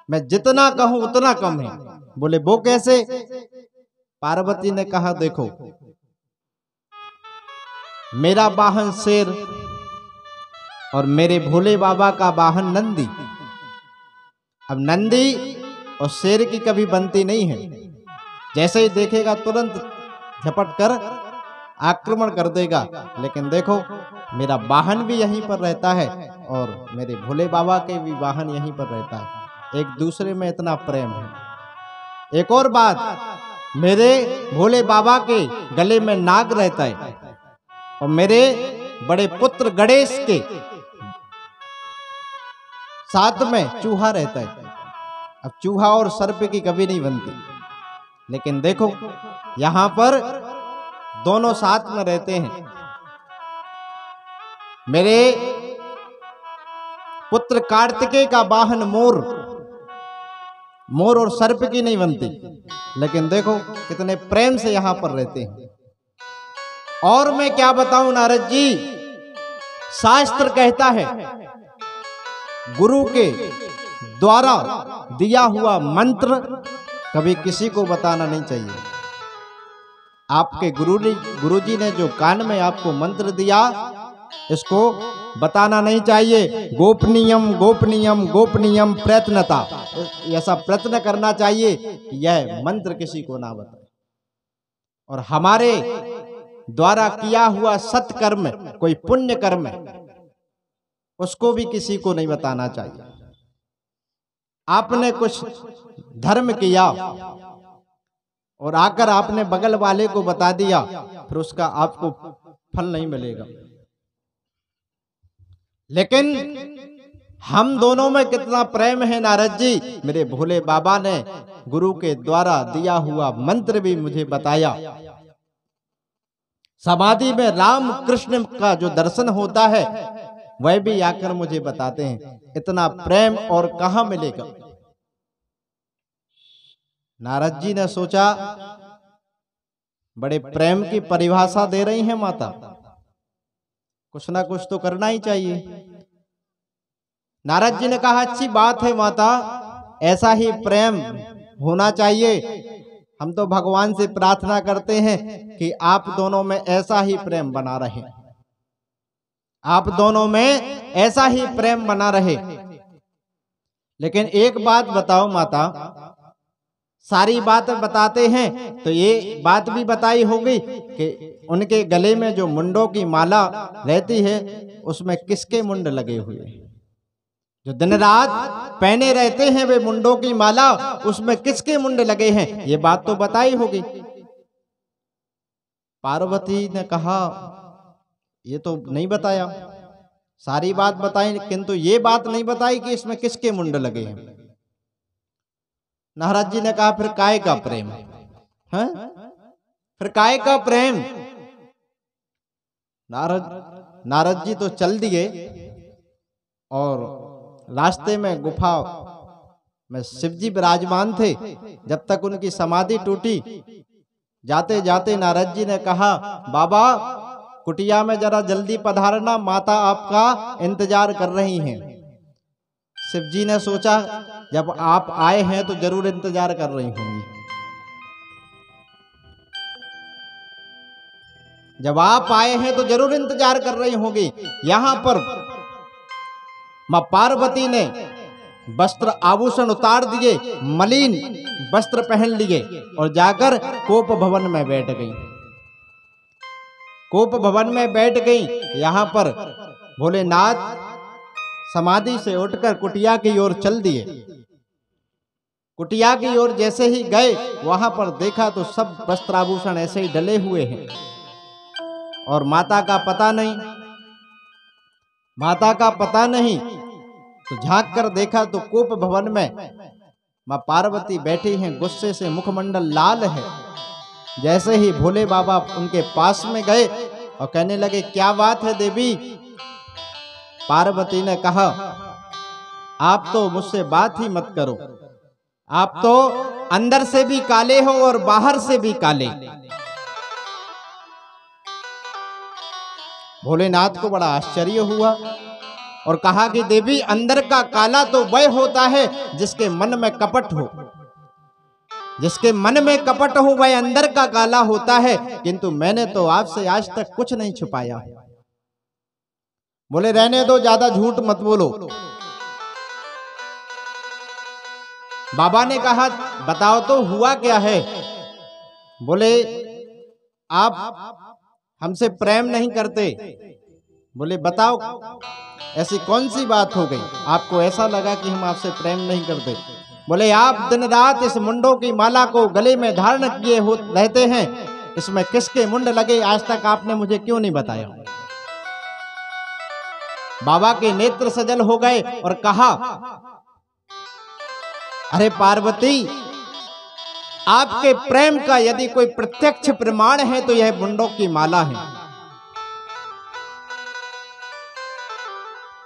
मैं जितना कहूं उतना कम है। बोले वो कैसे? पार्वती ने कहा देखो, मेरा वाहन शेर और मेरे भोले बाबा का वाहन नंदी। अब नंदी और शेर की कभी बनती नहीं है, जैसे ही देखेगा तुरंत झपट कर आक्रमण कर देगा। लेकिन देखो मेरा वाहन भी यहीं पर रहता है और मेरे भोले बाबा के भी वाहन यहीं पर रहता है, एक दूसरे में इतना प्रेम है। एक और बात, मेरे भोले बाबा के गले में नाग रहता है और मेरे बड़े पुत्र गणेश के साथ में चूहा रहता है। अब चूहा और सर्प की कभी नहीं बनती, लेकिन देखो यहां पर दोनों साथ में रहते हैं। मेरे पुत्र कार्तिकेय का वाहन मोर, मोर और सर्प की नहीं बनती, लेकिन देखो कितने प्रेम से यहां पर रहते हैं। और मैं क्या बताऊं नारद जी, शास्त्र कहता है गुरु के द्वारा दिया हुआ मंत्र कभी किसी को बताना नहीं चाहिए। आपके गुरुजी ने जो कान में आपको मंत्र दिया, इसको बताना नहीं चाहिए। गोपनीयम गोपनीयम गोपनीयम प्रयत्नता, ऐसा प्रयत्न करना चाहिए कि यह मंत्र किसी को ना बताए। और हमारे द्वारा किया हुआ सत्कर्म, कोई पुण्य कर्म, उसको भी किसी को नहीं बताना चाहिए। आपने कुछ धर्म किया और आकर आपने बगल वाले को बता दिया, फिर उसका आपको फल नहीं मिलेगा। लेकिन हम दोनों में कितना प्रेम है नारद जी। मेरे भोले बाबा ने गुरु के द्वारा दिया हुआ मंत्र भी मुझे बताया। समाधि में राम कृष्ण का जो दर्शन होता है वह भी आकर मुझे बताते हैं। इतना प्रेम और कहां मिलेगा। नारद जी ने सोचा बड़े प्रेम की परिभाषा दे रही हैं माता, कुछ ना कुछ तो करना ही चाहिए। नारद जी ने कहा अच्छी बात है माता, ऐसा ही प्रेम होना चाहिए। हम तो भगवान से प्रार्थना करते हैं कि आप दोनों में ऐसा ही प्रेम बना रहे, आप दोनों में ऐसा ही प्रेम बना रहे। लेकिन एक बात बताओ माता, सारी बात बताते हैं तो ये बात भी बताई होगी कि उनके गले में जो मुंडों की माला रहती है उसमें किसके मुंड लगे हुए हैं। जो दिन रात पहने रहते हैं वे मुंडों की माला, उसमें किसके मुंड लगे हैं, ये बात तो बताई होगी। पार्वती ने कहा ये तो नहीं बताया, सारी बात बताई किंतु ये बात नहीं बताई कि इसमें किसके मुंड लगे हैं। नारद जी ने कहा फिर काय का प्रेम है, फिर काय का प्रेम। नारद जी तो चल दिए और रास्ते में गुफा में शिवजी विराजमान थे। जब तक उनकी समाधि टूटी, जाते जाते नारद जी ने कहा बाबा कुटिया में जरा जल्दी पधारना, माता आपका इंतजार कर रही हैं। शिवजी ने सोचा जब आप आए हैं तो जरूर इंतजार कर रही होंगी। जब आप आए हैं तो जरूर इंतजार कर रही होंगी। यहां पर मां पार्वती ने वस्त्र आभूषण उतार दिए, मलिन वस्त्र पहन लिए और जाकर कोप भवन में बैठ गई। कोप भवन में बैठ गई। यहां पर भोलेनाथ समाधि से उठकर कुटिया की ओर चल दिए। कुटिया की ओर जैसे ही गए, वहां पर देखा तो सब वस्त्राभूषण ऐसे ही डले हुए हैं और माता का पता नहीं, माता का पता नहीं। तो झांक कर देखा तो कोप भवन में मां पार्वती बैठी हैं, गुस्से से मुखमंडल लाल है। जैसे ही भोले बाबा उनके पास में गए और कहने लगे क्या बात है देवी। पार्वती ने कहा आप तो मुझसे बात ही मत करो, आप तो अंदर से भी काले हो और बाहर से भी काले। भोलेनाथ को बड़ा आश्चर्य हुआ और कहा कि देवी अंदर का काला तो वह होता है जिसके मन में कपट हो, जिसके मन में कपट हो वह अंदर का काला होता है, किंतु मैंने तो आपसे आज तक कुछ नहीं छुपाया। बोले रहने दो, ज्यादा झूठ मत बोलो। बाबा ने कहा बताओ तो हुआ क्या है। बोले आप हमसे प्रेम नहीं करते। बोले बताओ ऐसी कौन सी बात हो गई, आपको ऐसा लगा कि हम आपसे प्रेम नहीं करते। बोले आप दिन रात इस मुंडों की माला को गले में धारण किए हो रहते हैं, इसमें किसके मुंड लगे आज तक आपने मुझे क्यों नहीं बताया? बाबा के नेत्र सजल हो गए और कहा, अरे पार्वती, आपके प्रेम का यदि कोई प्रत्यक्ष प्रमाण है तो यह मुंडों की माला है।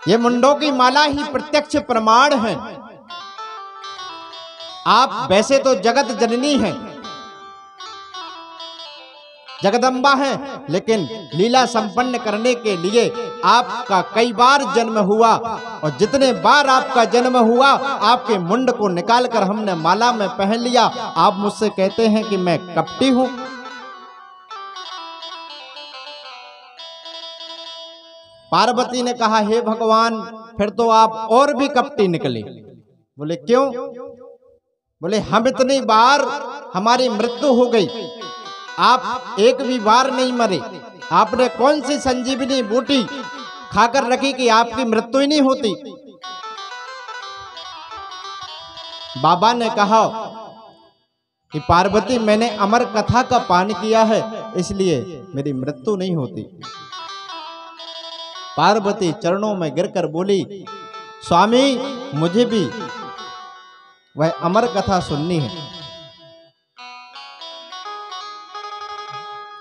यह मुंडों की माला ही प्रत्यक्ष प्रमाण है। आप वैसे तो जगत जननी हैं, जगदम्बा है, लेकिन लीला संपन्न करने के लिए आपका कई बार जन्म हुआ और जितने बार आपका जन्म हुआ आपके मुंड को निकालकर हमने माला में पहन लिया। आप मुझसे कहते हैं कि मैं कपटी हूं। पार्वती ने कहा, हे भगवान, फिर तो आप और भी कपटी निकले। बोले क्यों? बोले हम इतनी बार हमारी मृत्यु हो गई, आप एक भी बार नहीं मरे। आपने कौन सी संजीवनी बूटी खाकर रखी कि आपकी मृत्यु ही नहीं होती? बाबा ने कहा कि पार्वती, मैंने अमर कथा का पान किया है, इसलिए मेरी मृत्यु नहीं होती। पार्वती चरणों में गिरकर बोली, स्वामी, मुझे भी वह अमर कथा सुननी है।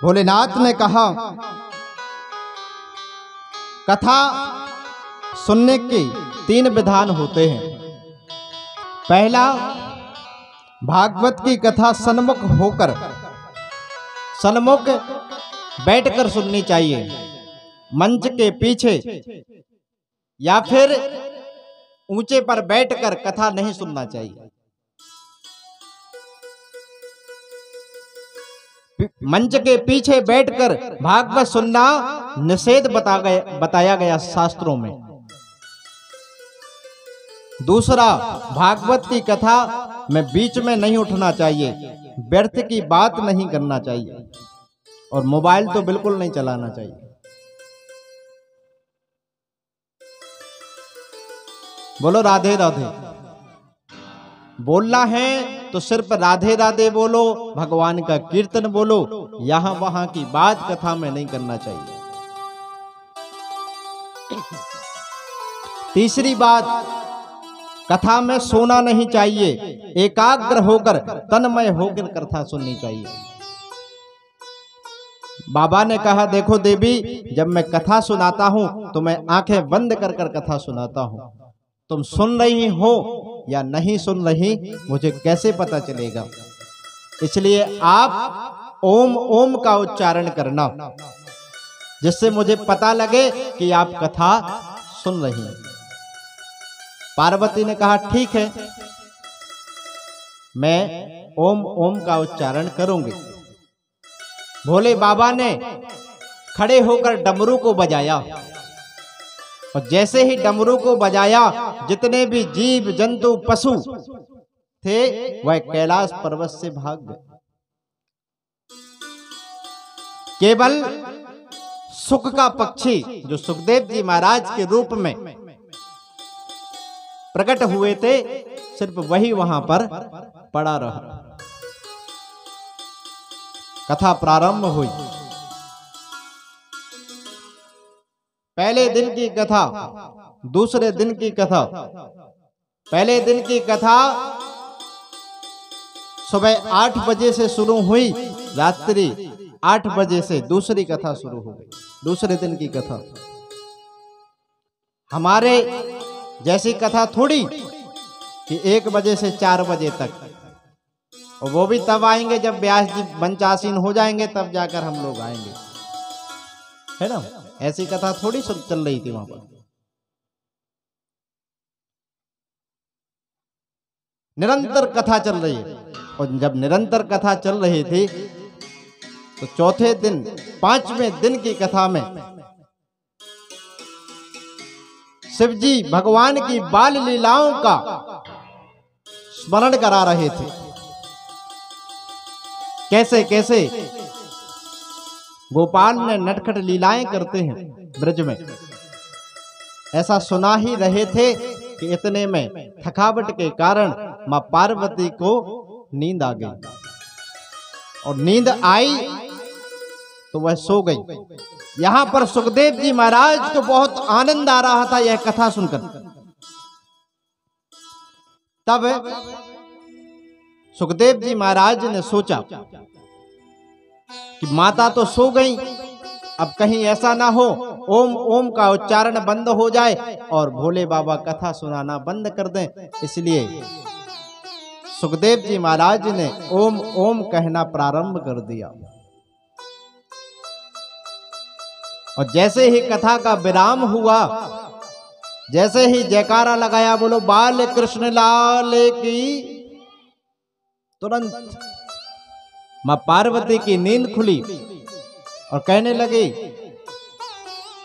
भोलेनाथ ने कहा, कथा सुनने के 3 विधान होते हैं। पहला, भागवत की कथा सन्मुख होकर, सन्मुख बैठकर सुननी चाहिए, मंच के पीछे या फिर ऊंचे पर बैठकर कथा नहीं सुनना चाहिए। मंच के पीछे बैठकर भागवत सुनना निषेध बताया गया शास्त्रों में। दूसरा, भागवत की कथा में बीच में नहीं उठना चाहिए, व्यर्थ की बात नहीं करना चाहिए और मोबाइल तो बिल्कुल नहीं चलाना चाहिए। बोलो राधे राधे। बोलना है तो सिर्फ राधे राधे बोलो, भगवान का कीर्तन बोलो, यहां वहां की बात कथा में नहीं करना चाहिए। तीसरी बात, कथा में सोना नहीं चाहिए, एकाग्र होकर तन्मय होकर कथा सुननी चाहिए। बाबा ने कहा, देखो देवी, जब मैं कथा सुनाता हूं तो मैं आंखें बंद कर कर कथा सुनाता हूं। तुम सुन रही हो या नहीं सुन रही मुझे कैसे पता चलेगा? इसलिए आप ओम ओम का उच्चारण करना, जिससे मुझे पता लगे कि आप कथा सुन रही हैं। पार्वती ने कहा, ठीक है, मैं ओम ओम का उच्चारण करूंगी। भोले बाबा ने खड़े होकर डमरू को बजाया और जैसे ही डमरू को बजाया, जितने भी जीव जंतु पशु थे वह कैलाश पर्वत से भाग गए। केवल सुख का पक्षी जो सुखदेव जी महाराज के रूप में प्रकट हुए थे, सिर्फ वही वहां पर पड़ा रहा। कथा प्रारंभ हुई। पहले दिन की कथा, दूसरे दिन की कथा। पहले दिन की कथा सुबह 8 बजे से शुरू हुई, रात्रि 8 बजे से दूसरी कथा शुरू हो गई। दूसरे दिन की कथा हमारे जैसी कथा थोड़ी कि 1 बजे से 4 बजे तक, और वो भी तब आएंगे जब व्यास जी पंचासीन हो जाएंगे, तब जाकर हम लोग आएंगे, है ना? ऐसी कथा थोड़ी चल रही थी वहां पर। निरंतर कथा चल रही है, और जब निरंतर कथा चल रही थी तो चौथे दिन 5वें दिन की कथा में शिव जी भगवान की बाल लीलाओं का स्मरण करा रहे थे। कैसे कैसे गोपाल ने नटखट लीलाएं करते हैं ब्रज में, ऐसा सुना ही रहे थे कि इतने में थकावट के कारण मां पार्वती को नींद आ गई और नींद आई तो वह सो गई। यहां पर सुखदेव जी महाराज को बहुत आनंद आ रहा था यह कथा सुनकर। तब सुखदेव जी महाराज ने सोचा कि माता तो सो गई, अब कहीं ऐसा ना हो ओम ओम का उच्चारण बंद हो जाए और भोले बाबा कथा सुनाना बंद कर दें। इसलिए सुखदेव जी महाराज ने ओम ओम कहना प्रारंभ कर दिया और जैसे ही कथा का विराम हुआ, जैसे ही जयकारा लगाया बोलो बाल कृष्ण लाल की, तुरंत मां पार्वती की नींद खुली और कहने लगी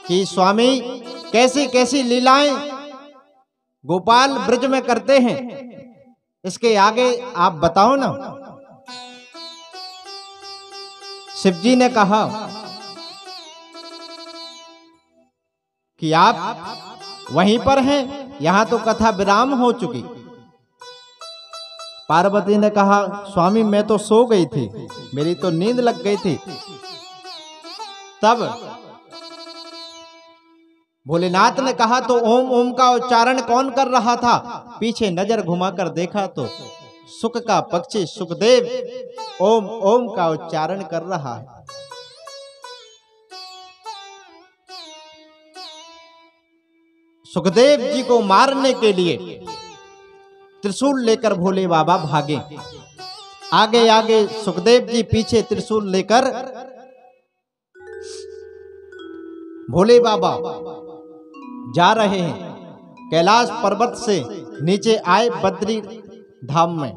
कि स्वामी कैसी कैसी लीलाएं गोपाल ब्रज में करते हैं, इसके आगे आप बताओ ना। शिव जी ने कहा कि आप वहीं पर हैं, यहां तो कथा विराम हो चुकी। पार्वती ने कहा स्वामी मैं तो सो गई थी, मेरी तो नींद लग गई थी। तब भोलेनाथ ने कहा तो ओम ओम का उच्चारण कौन कर रहा था? पीछे नजर घुमाकर देखा तो सुख का पक्षी सुखदेव ओम ओम का उच्चारण कर रहा है। सुखदेव जी को मारने के लिए त्रिशूल लेकर भोले बाबा भागे। आगे आगे सुखदेव जी, पीछे त्रिशूल लेकर भोले बाबा जा रहे हैं। कैलाश पर्वत से नीचे आए बद्री धाम में।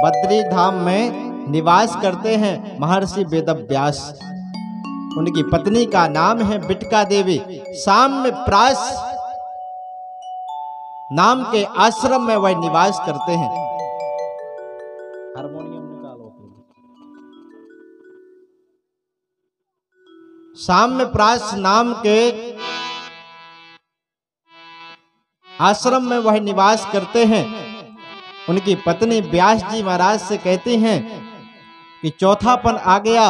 बद्री धाम में निवास करते हैं महर्षि वेदव्यास। उनकी पत्नी का नाम है बिटका देवी। साम्य प्रास नाम के आश्रम में वह निवास करते हैं। हारमोनियम निकालो। साम्य प्रास नाम के आश्रम में वह निवास करते हैं। उनकी पत्नी व्यास जी महाराज से कहती हैं कि चौथापन आ गया,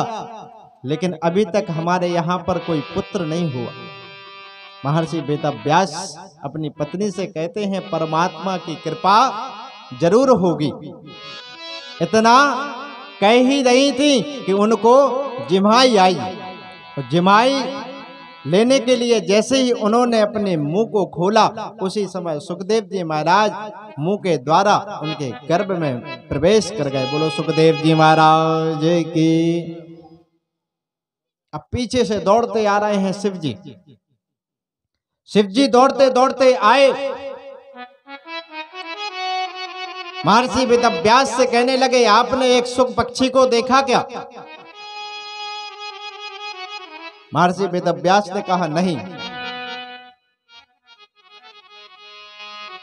लेकिन अभी तक हमारे यहाँ पर कोई पुत्र नहीं हुआ। महर्षि वेदव्यास अपनी पत्नी से कहते हैं परमात्मा की कृपा जरूर होगी। इतना कह ही रही थी कि उनको जिम्हाई आई। और जिम्हाई लेने के लिए जैसे ही उन्होंने अपने मुंह को खोला, उसी समय सुखदेव जी महाराज मुंह के द्वारा उनके गर्भ में प्रवेश कर गए। बोलो सुखदेव जी महाराज की। अब पीछे से दौड़ते आ रहे हैं शिव जी। शिव जी दौड़ते दौड़ते आए, महर्षि वेदव्यास से कहने लगे आपने एक सुख पक्षी को देखा क्या? महर्षि वेदव्यास ने कहा नहीं।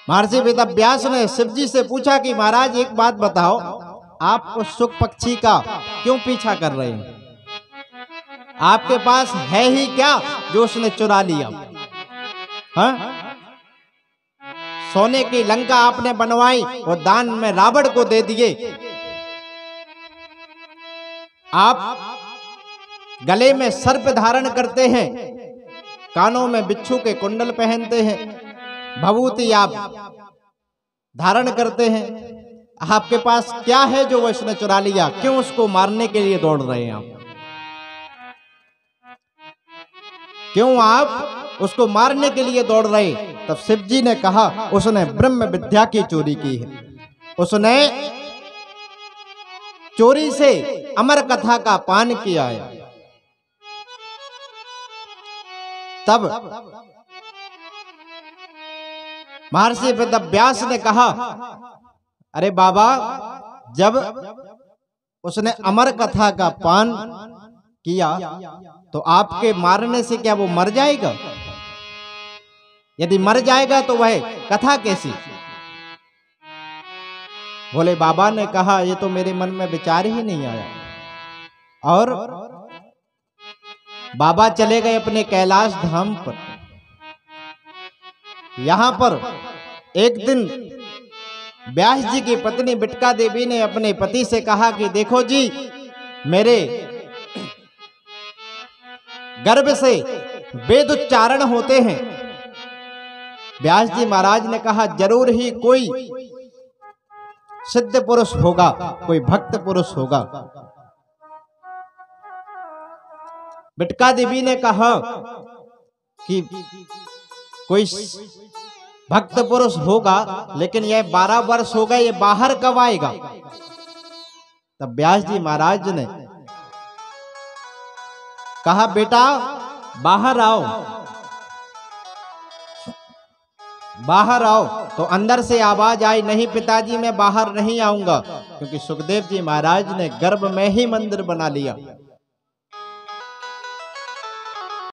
महर्षि वेदव्यास ने शिव जी से पूछा कि महाराज एक बात बताओ, आप उस सुख पक्षी का क्यों पीछा कर रहे हैं? आपके पास है ही क्या जो उसने चुरा लिया? हाँ? सोने की लंका आपने बनवाई और दान में रावण को दे दिए। आप गले में सर्प धारण करते हैं, कानों में बिच्छू के कुंडल पहनते हैं, भभूति आप धारण करते हैं। आपके पास क्या है जो वो उसने चुरा लिया? क्यों उसको मारने के लिए दौड़ रहे हैं आप? क्यों आप उसको मारने के लिए दौड़ रहे? तब शिव जी ने कहा उसने ब्रह्म विद्या की चोरी की है। उसने चोरी से अमर कथा का पान किया है। तब महर्षि वेदव्यास ने कहा अरे बाबा, जब उसने अमर कथा का पान किया तो आपके मारने से क्या वो मर जाएगा? यदि मर जाएगा तो वह कथा कैसी? भोले बाबा ने कहा ये तो मेरे मन में विचार ही नहीं आया। और बाबा चले गए अपने कैलाश धाम पर। यहां पर एक दिन व्यास जी की पत्नी बिटका देवी ने अपने पति से कहा कि देखो जी, मेरे गर्भ से वेद उच्चारण होते हैं। व्यास जी महाराज ने कहा जरूर ही कोई सिद्ध पुरुष होगा, कोई भक्त पुरुष होगा। बिटका देवी ने कहा कि कोई भक्त पुरुष होगा, लेकिन यह 12 वर्ष हो गए, ये बाहर कब आएगा? तब व्यास जी महाराज ने कहा बेटा बाहर आओ, बाहर आओ। तो अंदर से आवाज आई, नहीं पिताजी मैं बाहर नहीं आऊंगा, क्योंकि सुखदेव जी महाराज ने गर्भ में ही मंदिर बना लिया।